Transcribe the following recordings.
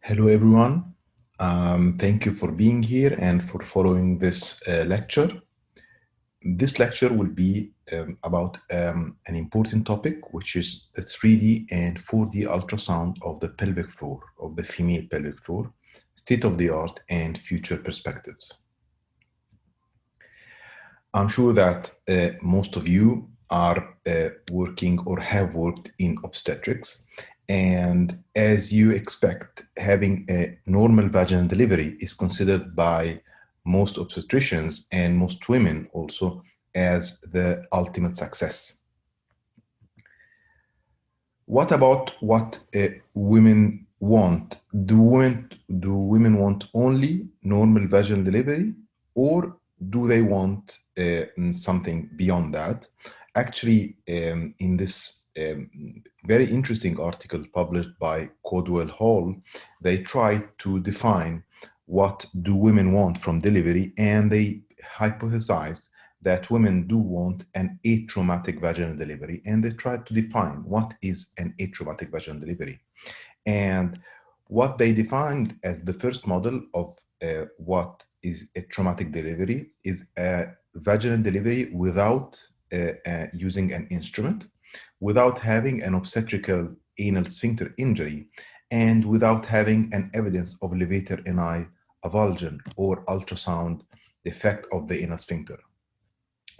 Hello, everyone. Thank you for being here and for following this lecture. This lecture will be about an important topic, which is the 3D and 4D ultrasound of the pelvic floor, of the female pelvic floor, state-of-the-art and future perspectives. I'm sure that most of you are working or have worked in obstetrics. And as you expect, having a normal vaginal delivery is considered by most obstetricians and most women also as the ultimate success. What about what women want? Do women want only normal vaginal delivery, or do they want something beyond that? Actually, in this very interesting article published by Caldwell Hall, they try to define what do women want from delivery, and they hypothesized that women do want an atraumatic vaginal delivery, and they try to define what is an atraumatic vaginal delivery. And what they defined as the first model of what is a traumatic delivery is a vaginal delivery without using an instrument, without having an obstetrical anal sphincter injury, and without having an evidence of levator ani avulsion or ultrasound defect of the anal sphincter.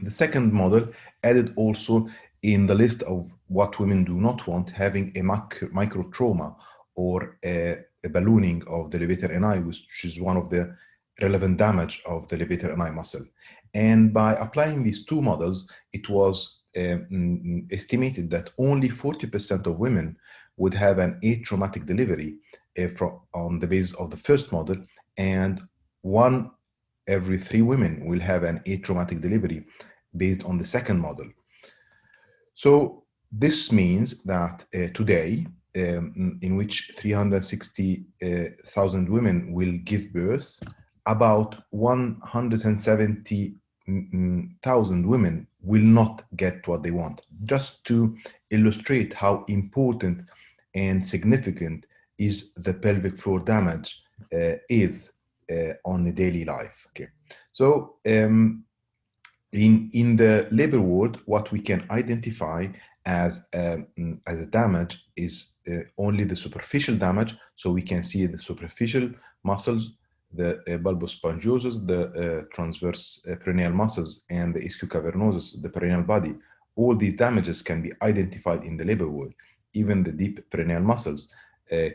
The second model added also in the list of what women do not want, having a micro trauma or a ballooning of the levator ani, which is one of the relevant damage of the levator ani muscle. And by applying these two models, it was estimated that only 40% of women would have an atraumatic delivery on the basis of the first model, and 1 every 3 women will have an atraumatic delivery based on the second model. So this means that today, in which 360,000 women will give birth, about 170,000 women will not get what they want. Just to illustrate how important and significant is the pelvic floor damage is on the daily life. Okay, so in the labor ward, what we can identify as a damage is only the superficial damage. So we can see the superficial muscles, the bulbous spongiosus, the transverse perineal muscles, and the ischiocavernosus, the perineal body. All these damages can be identified in the labor ward. Even the deep perineal muscles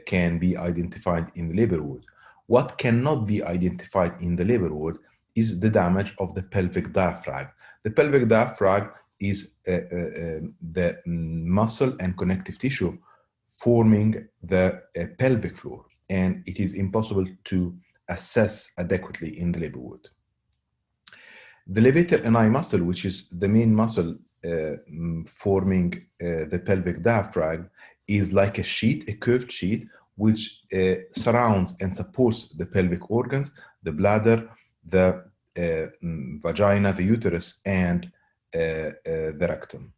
can be identified in the labor ward. What cannot be identified in the labor ward is the damage of the pelvic diaphragm. The pelvic diaphragm is the muscle and connective tissue forming the pelvic floor, and it is impossible to assess adequately in the labor ward. The levator ani muscle, which is the main muscle forming the pelvic diaphragm, is like a sheet, a curved sheet, which surrounds and supports the pelvic organs, the bladder, the vagina, the uterus, and the rectum.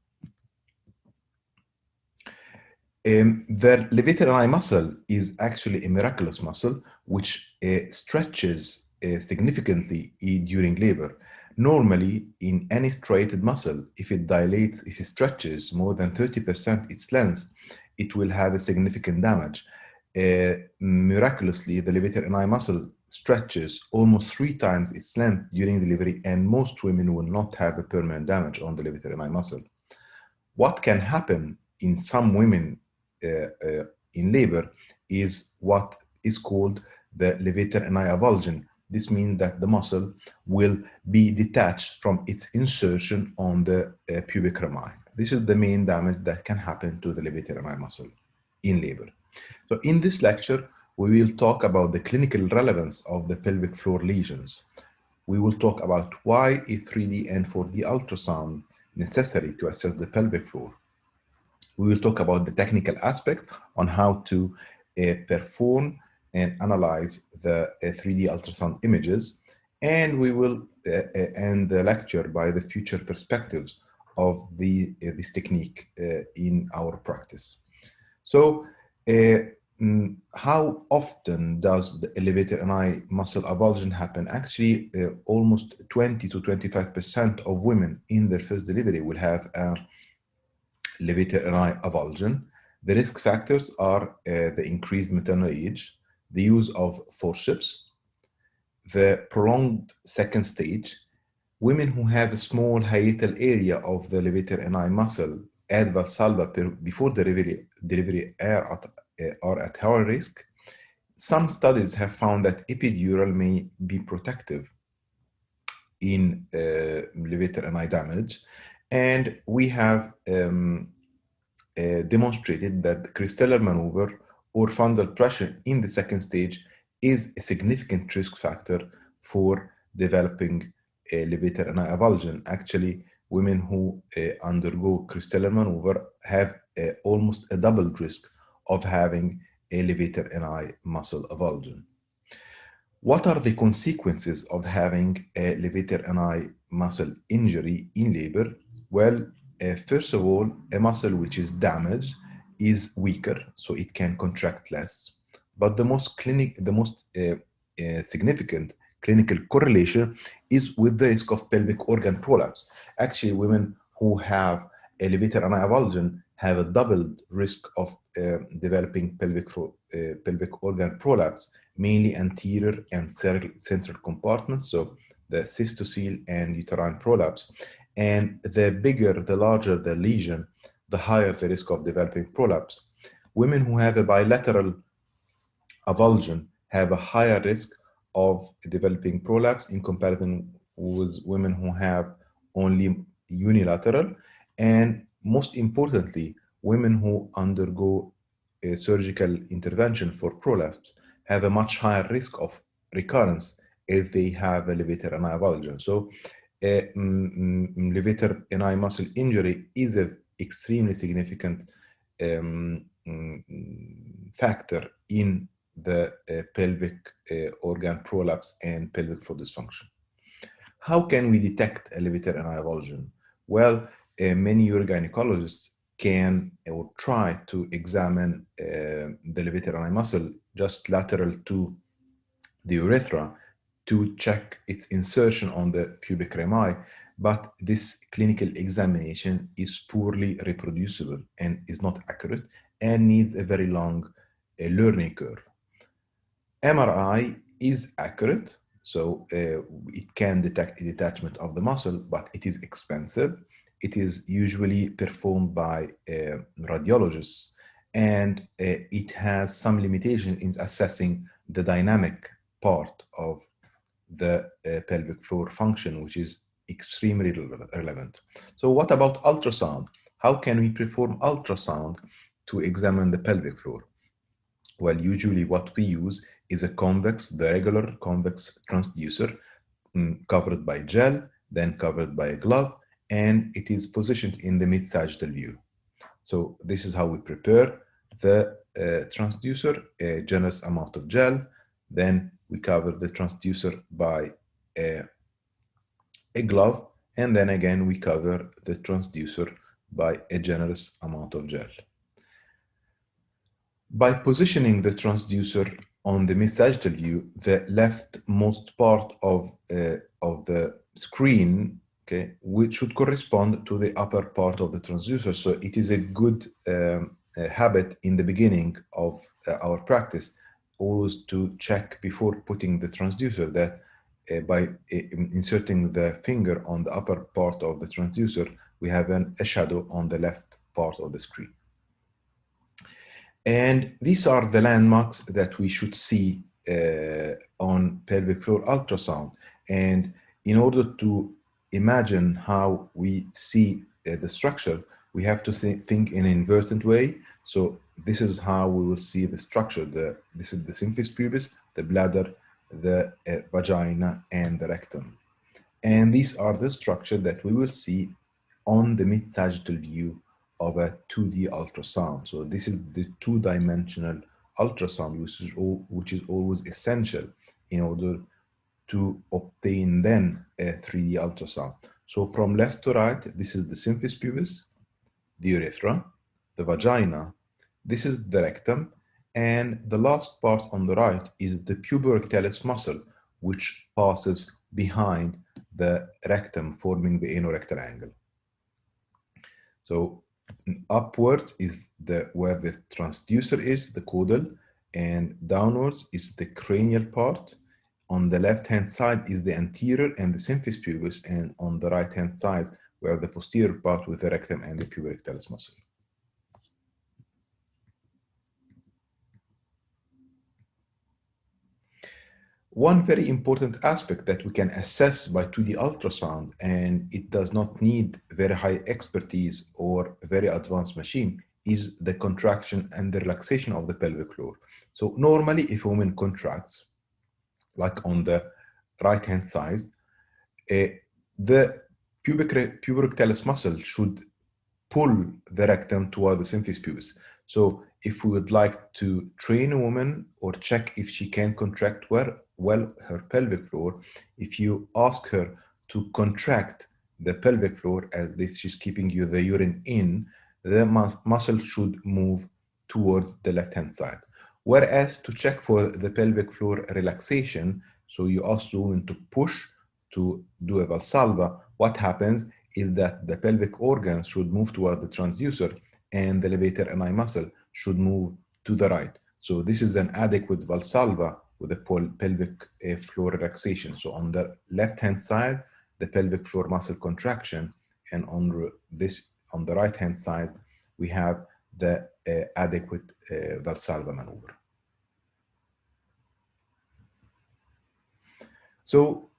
The levator ani muscle is actually a miraculous muscle which stretches significantly during labor. Normally, in any striated muscle, if it dilates, if it stretches more than 30% its length, it will have a significant damage. Miraculously, the levator ani muscle stretches almost 3 times its length during delivery, and most women will not have a permanent damage on the levator ani muscle. What can happen in some women in labor is what is called the levator ani avulsion. This means that the muscle will be detached from its insertion on the pubic rami. This is the main damage that can happen to the levator ani muscle in labor. So in this lecture, we will talk about the clinical relevance of the pelvic floor lesions. We will talk about why a 3D and 4D ultrasound necessary to assess the pelvic floor. We will talk about the technical aspect on how to perform and analyze the 3D ultrasound images, and we will end the lecture by the future perspectives of this technique in our practice. So How often does the levator ani muscle avulsion happen? Actually, almost 20 to 25% of women in their first delivery will have a levator ani avulsion. The risk factors are the increased maternal age, the use of forceps, the prolonged second stage, women who have a small hiatal area of the levator ani muscle at valsalva before delivery are at higher risk. Some studies have found that epidural may be protective in levator ani damage, and we have demonstrated that crystallar maneuver or fundal pressure in the second stage is a significant risk factor for developing levator ani avulsion. Actually, women who undergo crystallar maneuver have almost a double risk of having a levator ani muscle avulsion. What are the consequences of having a levator ani muscle injury in labor? Well, first of all, a muscle which is damaged is weaker, so it can contract less. But the most significant clinical correlation is with the risk of pelvic organ prolapse. Actually, women who have a levator ani avulsion have a doubled risk of developing pelvic organ prolapse, mainly anterior and central compartments, so the cystocele and uterine prolapse. And the bigger, the larger the lesion, the higher the risk of developing prolapse. Women who have a bilateral avulsion have a higher risk of developing prolapse in comparison with women who have only unilateral. And most importantly, women who undergo a surgical intervention for prolapse have a much higher risk of recurrence if they have a levator ani avulsion. So, levator ani muscle injury is an extremely significant factor in the pelvic organ prolapse and pelvic floor dysfunction. How can we detect a levator ani avulsion? Well, many urogynecologists can or try to examine the levator ani muscle just lateral to the urethra to check its insertion on the pubic rami, but this clinical examination is poorly reproducible and is not accurate and needs a very long learning curve. MRI is accurate, so it can detect a detachment of the muscle, but it is expensive. It is usually performed by radiologists, and it has some limitation in assessing the dynamic part of the pelvic floor function, which is extremely relevant. So what about ultrasound? How can we perform ultrasound to examine the pelvic floor? Well, usually what we use is the regular convex transducer, covered by gel, then covered by a glove, and it is positioned in the mid-sagittal view. So this is how we prepare the transducer, a generous amount of gel, then we cover the transducer by a glove, and then again we cover the transducer by a generous amount of gel. By positioning the transducer on the mid-sagittal view, the leftmost part of the screen, okay, which should correspond to the upper part of the transducer. So it is a good habit in the beginning of our practice, always to check before putting the transducer that by inserting the finger on the upper part of the transducer, we have a shadow on the left part of the screen. And these are the landmarks that we should see on pelvic floor ultrasound. And in order to imagine how we see the structure, we have to think in an inverted way. So this is how we will see the structure. This is the symphysis pubis, the bladder, the vagina, and the rectum. And these are the structure that we will see on the mid-sagittal view of a 2D ultrasound. So this is the two-dimensional ultrasound, which is always essential in order to obtain then a 3D ultrasound. So from left to right, this is the symphysis pubis, the urethra, the vagina, this is the rectum, And the last part on the right is the puborectalis muscle, which passes behind the rectum, forming the anorectal angle. So upwards is where the transducer is, the caudal, and downwards is the cranial part. On the left-hand side is the anterior and the symphysis pubis, and on the right-hand side, we have the posterior part with the rectum and the puborectalis muscle. One very important aspect that we can assess by 2D ultrasound, and it does not need very high expertise or very advanced machine, is the contraction and the relaxation of the pelvic floor. So normally if a woman contracts, like on the right-hand side, the puborectalis muscle should pull the rectum toward the symphysis pubis. So if we would like to train a woman or check if she can contract well her pelvic floor, if you ask her to contract the pelvic floor as if she's keeping the urine in, the muscle should move towards the left-hand side. Whereas to check for the pelvic floor relaxation, so you ask the woman to push to do a Valsalva, what happens is that the pelvic organs should move toward the transducer and the levator ani muscle should move to the right. So this is an adequate Valsalva with the pelvic floor relaxation. So on the left-hand side, the pelvic floor muscle contraction, and on the right-hand side, we have the adequate Valsalva maneuver. So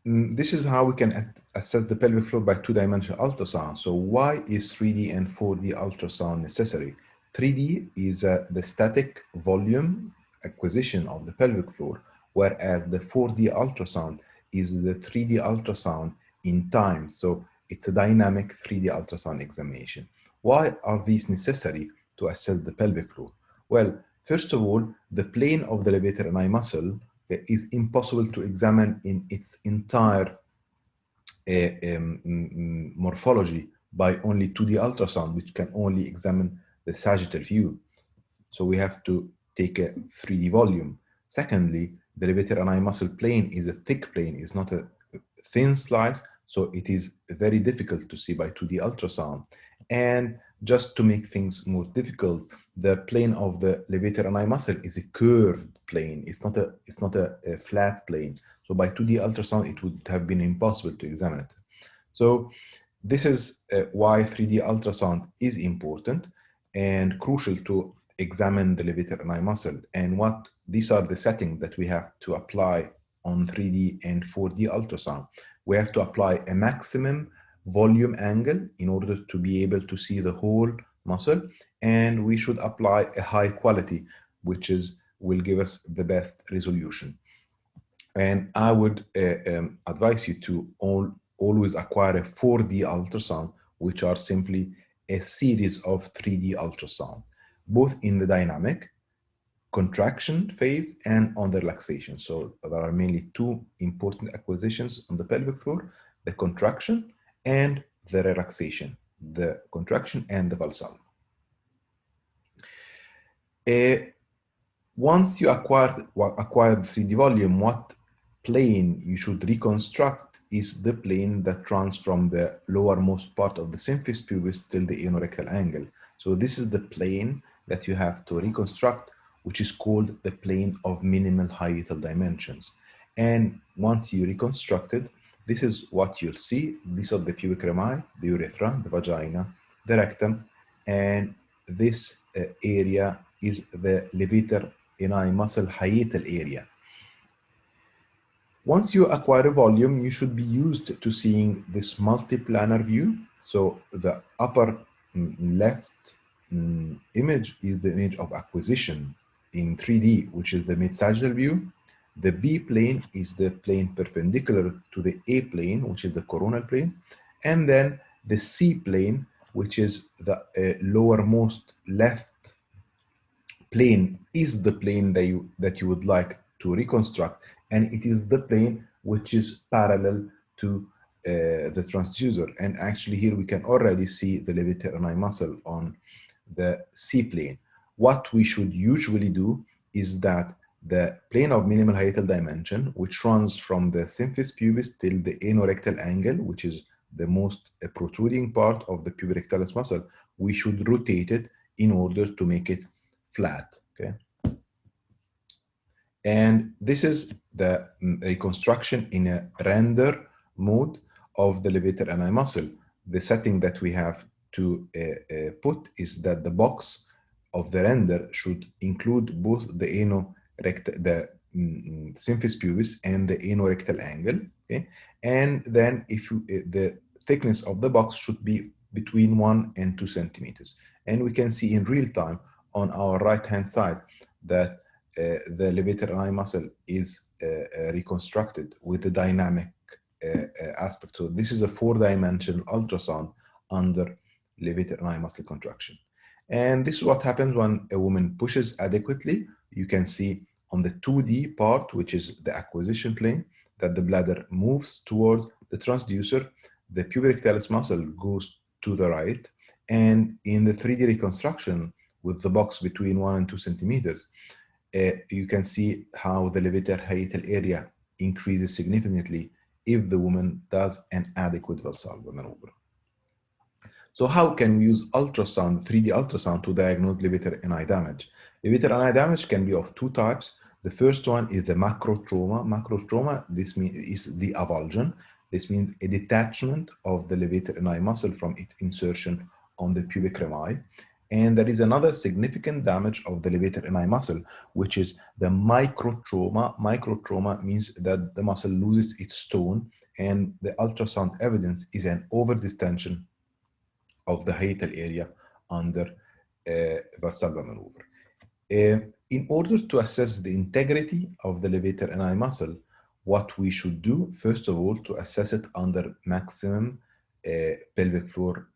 this is how we can assess the pelvic floor by two-dimensional ultrasound. So why is 3D and 4D ultrasound necessary? 3D is the static volume acquisition of the pelvic floor, whereas the 4D ultrasound is the 3D ultrasound in time. So it's a dynamic 3D ultrasound examination. Why are these necessary to assess the pelvic floor? Well, first of all, the plane of the levator ani muscle is impossible to examine in its entire morphology by only 2D ultrasound, which can only examine the sagittal view. So we have to take a 3D volume. Secondly, the levator ani muscle plane is a thick plane, it's not a thin slice, so it is very difficult to see by 2D ultrasound. And just to make things more difficult, the plane of the levator ani muscle is a curved plane. It's not a flat plane. So by 2D ultrasound, it would have been impossible to examine it. So this is why 3D ultrasound is important and crucial to examine the levator ani muscle. And these are the settings that we have to apply on 3D and 4D ultrasound. We have to apply a maximum volume angle in order to be able to see the whole muscle, and we should apply a high quality, which will give us the best resolution. And I would advise you to always acquire a 4D ultrasound, which are simply a series of 3D ultrasound, both in the dynamic contraction phase and on the relaxation. So there are mainly two important acquisitions on the pelvic floor: the contraction and the relaxation, the contraction and the Valsalva. Once you acquired 3D volume, what plane you should reconstruct is the plane that runs from the lowermost part of the symphysis pubis till the anorectal angle. So this is the plane that you have to reconstruct, which is called the plane of minimal hiatal dimensions. And once you reconstruct it, this is what you'll see. These are the pubic rami, the urethra, the vagina, the rectum, and this area is the levator ani muscle hiatal area. Once you acquire a volume, you should be used to seeing this multiplanar view. So the upper left image is the image of acquisition in 3D, which is the mid-sagittal view. The B plane is the plane perpendicular to the A plane, which is the coronal plane. And then the C plane, which is the lowermost left plane, is the plane that you would like to reconstruct, and it is the plane which is parallel to the transducer. And actually here we can already see the levator ani muscle on the C plane. what we should usually do is that the plane of minimal hiatal dimension, which runs from the symphysis pubis till the anorectal angle, which is the most protruding part of the pubirectalis muscle, we should rotate it in order to make it flat. Okay. And this is the reconstruction in a render mode of the levator ani muscle. The setting that we have to put is that the box of the render should include both the symphysis pubis and the anorectal angle. Okay? And then if you, the thickness of the box should be between 1 and 2 centimeters. And we can see in real time on our right hand side that the levator ani muscle is reconstructed with the dynamic aspect. So this is a 4-dimensional ultrasound under levator ani muscle contraction. And this is what happens when a woman pushes adequately. You can see on the 2D part, which is the acquisition plane, that the bladder moves towards the transducer. The pubirectalis muscle goes to the right. And in the 3D reconstruction, with the box between 1 and 2 centimeters, you can see how the levator hiatal area increases significantly if the woman does an adequate Valsalva maneuver. So how can we use ultrasound, 3D ultrasound, to diagnose levator ani damage? Levator ani damage can be of 2 types. The first one is the macrotrauma. Macrotrauma, this means is the avulsion. This means a detachment of the levator ani muscle from its insertion on the pubic rami. And there is another significant damage of the levator ani muscle, which is the microtrauma. Microtrauma means that the muscle loses its tone, and the ultrasound evidence is an overdistension of the hiatal area under Valsalva maneuver. In order to assess the integrity of the levator ani muscle, what we should do, first of all, to assess it under maximum pelvic floor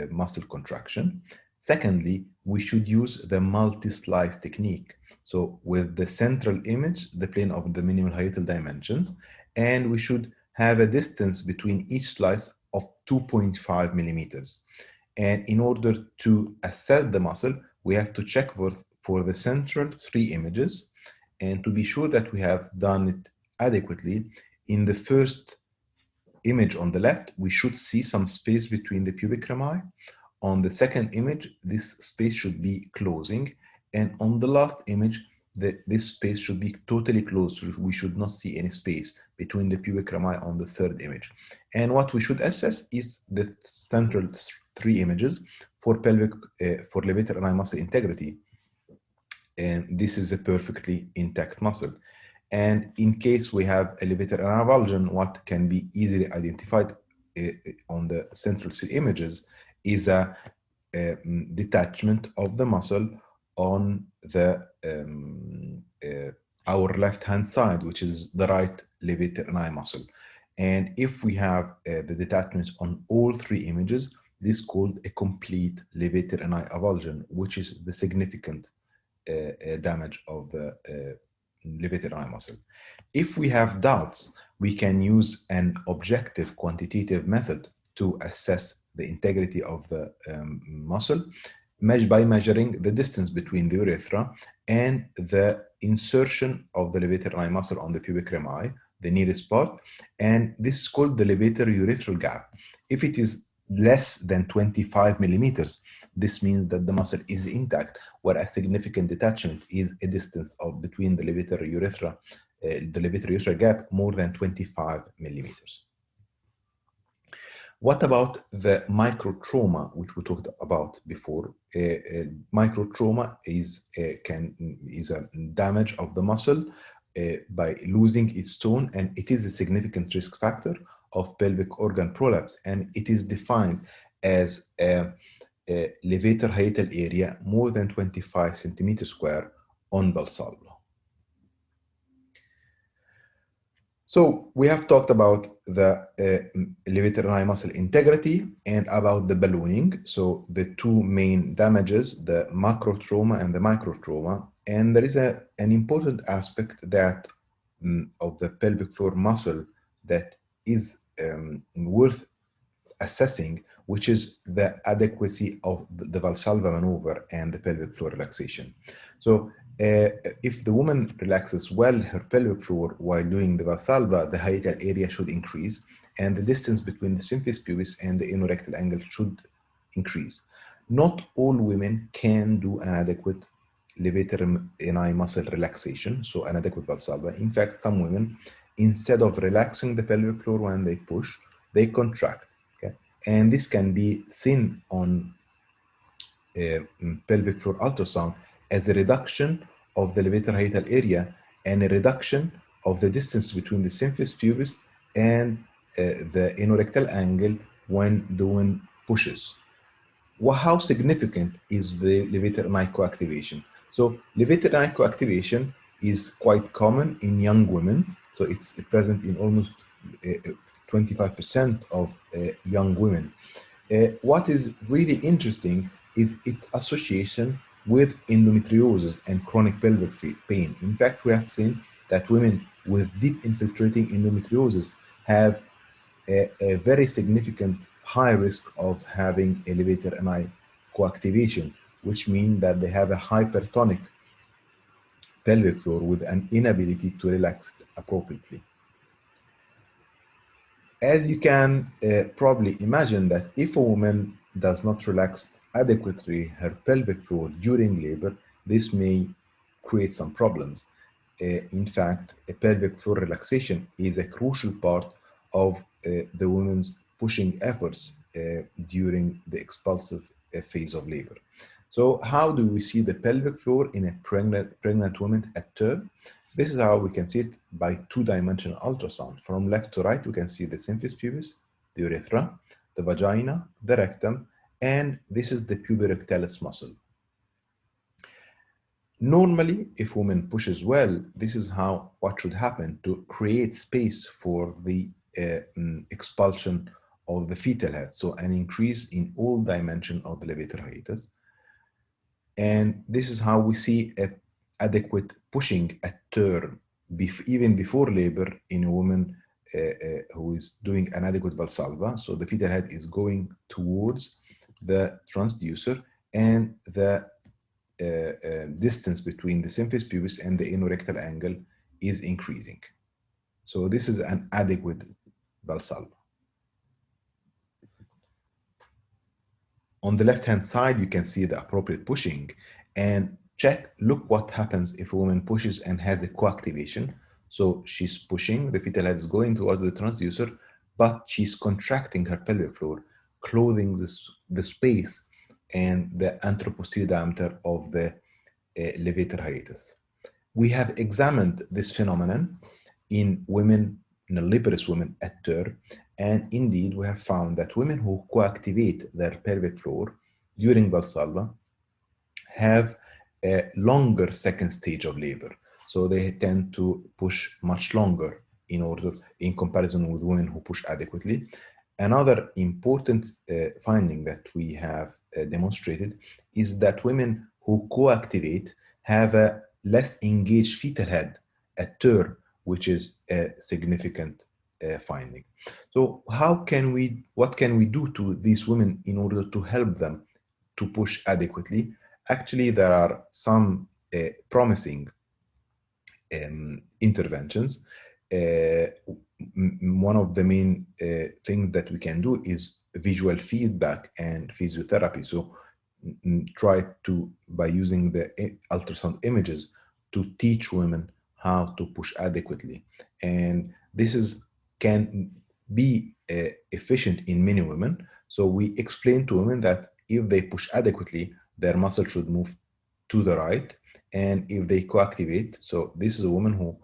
muscle contraction. Secondly, we should use the multislice technique. So with the central image, the plane of the minimal hiatal dimensions, and we should have a distance between each slice of 2.5 millimeters. And in order to assess the muscle, we have to check for the central 3 images, and to be sure that we have done it adequately. In the first image on the left, we should see some space between the pubic rami. On the second image, this space should be closing. And on the last image, this space should be totally closed. So we should not see any space between the pubic rami on the third image. And what we should assess is the central 3 images for pelvic, for levator ani muscle integrity. And this is a perfectly intact muscle. And in case we have a levator ani avulsion, what can be easily identified on the central 3 images is a detachment of the muscle on the our left-hand side, which is the right levator ani muscle. And if we have the detachments on all 3 images, this is called a complete levator ani avulsion, which is the significant damage of the levator ani muscle. If we have doubts, we can use an objective quantitative method to assess the integrity of the muscle by measuring the distance between the urethra and the insertion of the levator ani muscle on the pubic rami, the nearest part, and this is called the levator urethral gap. If it is less than 25 millimeters, this means that the muscle is intact, where a significant detachment is a distance of between the levator urethra, the levator urethral gap more than 25 millimeters. What about the microtrauma, which we talked about before? Microtrauma is a damage of the muscle by losing its tone, and it is a significant risk factor of pelvic organ prolapse, and it is defined as a levator hiatal area more than 25 centimeters square on Valsalva. So we have talked about the levator ani muscle integrity and about the ballooning. So the 2 main damages, the macrotrauma and the microtrauma. And there is an important aspect that of the pelvic floor muscle that is worth assessing, which is the adequacy of the Valsalva maneuver and the pelvic floor relaxation. So if the woman relaxes well her pelvic floor while doing the Valsalva, the hiatal area should increase, and the distance between the symphysis pubis and the anorectal angle should increase. Not all women can do an adequate levator ani muscle relaxation, so an adequate Valsalva. In fact, some women, instead of relaxing the pelvic floor when they push, they contract. Okay? And this can be seen on pelvic floor ultrasound as a reduction of the levator hiatal area and a reduction of the distance between the symphysis pubis and the anorectal angle when the woman pushes. Well, how significant is the levator ani coactivation? So levator ani coactivation is quite common in young women. So it's present in almost 25% of young women. What is really interesting is its association with endometriosis and chronic pelvic pain. In fact, we have seen that women with deep infiltrating endometriosis have a very significant high risk of having a levator ani coactivation, which means that they have a hypertonic pelvic floor with an inability to relax appropriately. As you can probably imagine that if a woman does not relax adequately her pelvic floor during labor, this may create some problems. In fact, a pelvic floor relaxation is a crucial part of the woman's pushing efforts during the expulsive phase of labor. So how do we see the pelvic floor in a pregnant woman at term? This is how we can see it by two-dimensional ultrasound. From left to right, we can see the symphysis pubis, the urethra, the vagina, the rectum, and this is the pubirectalis muscle. Normally, if woman pushes well, this is what should happen to create space for the expulsion of the fetal head. So an increase in all dimension of the levator hiatus. And this is how we see adequate pushing at term, even before labor in a woman who is doing an adequate Valsalva. So the fetal head is going towards the transducer, and the distance between the symphysis pubis and the anorectal angle is increasing. So this is an adequate Valsalva. On the left-hand side, you can see the appropriate pushing, and look what happens if a woman pushes and has a coactivation. So she's pushing, the fetal head is going towards the transducer, but she's contracting her pelvic floor, clothing the space and the anteroposterior diameter of the levator hiatus. We have examined this phenomenon in women, nulliparous women at term, and indeed we have found that women who coactivate their pelvic floor during Valsalva have a longer second stage of labor. So they tend to push much longer in comparison with women who push adequately. Another important finding that we have demonstrated is that women who coactivate have a less engaged fetal head at term, which is a significant finding. So what can we do to these women in order to help them to push adequately? Actually, there are some promising interventions. One of the main things that we can do is visual feedback and physiotherapy. So try to, by using the ultrasound images, to teach women how to push adequately. And this can be efficient in many women. So we explain to women that if they push adequately, their muscle should move to the right. And if they coactivate, so this is a woman who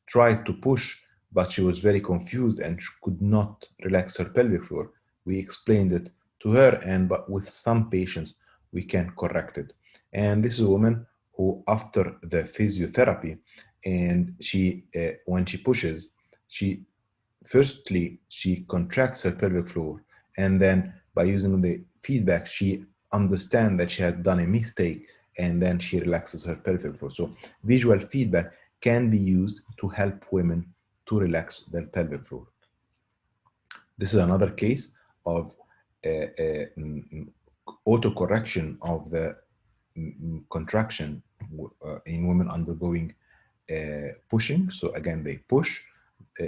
tried to push, but she was very confused and could not relax her pelvic floor. We explained it to her, but with some patients, we can correct it. And this is a woman who, after the physiotherapy, and when she pushes, she contracts her pelvic floor, and then by using the feedback, she understands that she had done a mistake, and then she relaxes her pelvic floor. So visual feedback can be used to help women to relax their pelvic floor. This is another case of auto-correction of the contraction in women undergoing pushing. So again, they push,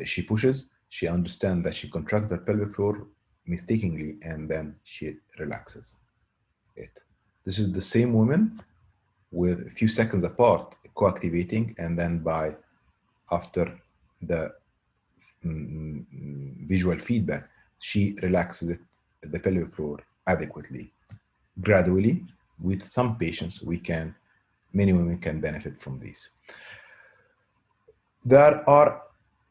she pushes, she understands that she contracts the pelvic floor mistakenly, and then she relaxes it. This is the same woman with a few seconds apart coactivating, and then after the visual feedback, she relaxes the pelvic floor adequately. Gradually, with some patients, many women can benefit from these. There are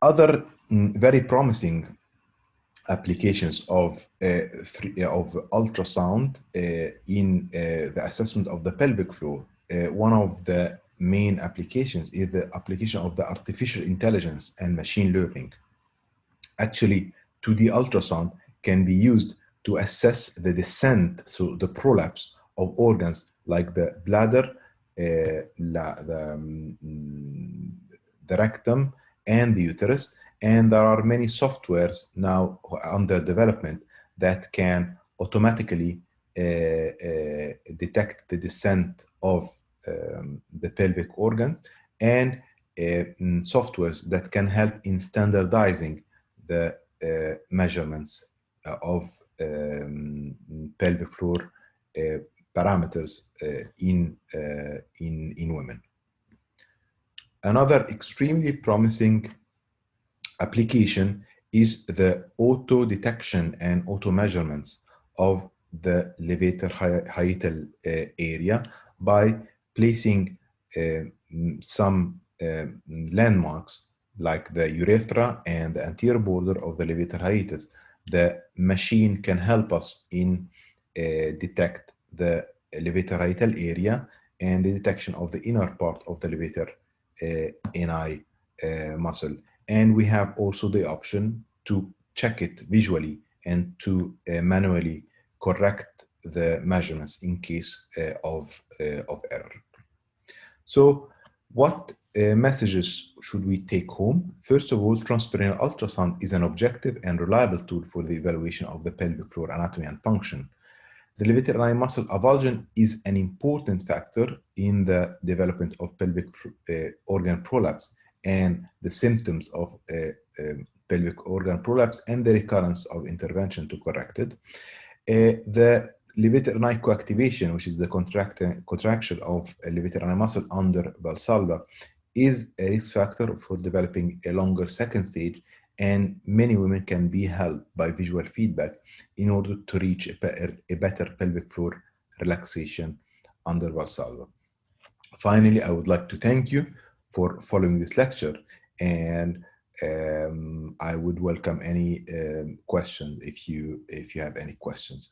other very promising applications of ultrasound in the assessment of the pelvic floor. One of the main applications is the application of the artificial intelligence and machine learning. Actually, 2D ultrasound can be used to assess the descent, so the prolapse of organs like the bladder, the rectum, and the uterus. And there are many softwares now under development that can automatically detect the descent of the pelvic organs, and softwares that can help in standardizing the measurements of pelvic floor parameters in women. Another extremely promising application is the auto detection and auto measurements of the levator hiatal area by placing some landmarks like the urethra and the anterior border of the levator hiatus. The machine can help us in detect the levator hiatal area and the detection of the inner part of the levator ani muscle. And we have also the option to check it visually and to manually correct the measurements in case of error. So what messages should we take home? First of all, transperineal ultrasound is an objective and reliable tool for the evaluation of the pelvic floor anatomy and function. The levator ani muscle avulsion is an important factor in the development of pelvic organ prolapse and the symptoms of pelvic organ prolapse and the recurrence of intervention to correct it. The levator ani coactivation, which is the contraction of levator ani muscle under Valsalva, is a risk factor for developing a longer second stage, and many women can be helped by visual feedback in order to reach a better pelvic floor relaxation under Valsalva. Finally, I would like to thank you for following this lecture, and I would welcome any questions if you have any questions.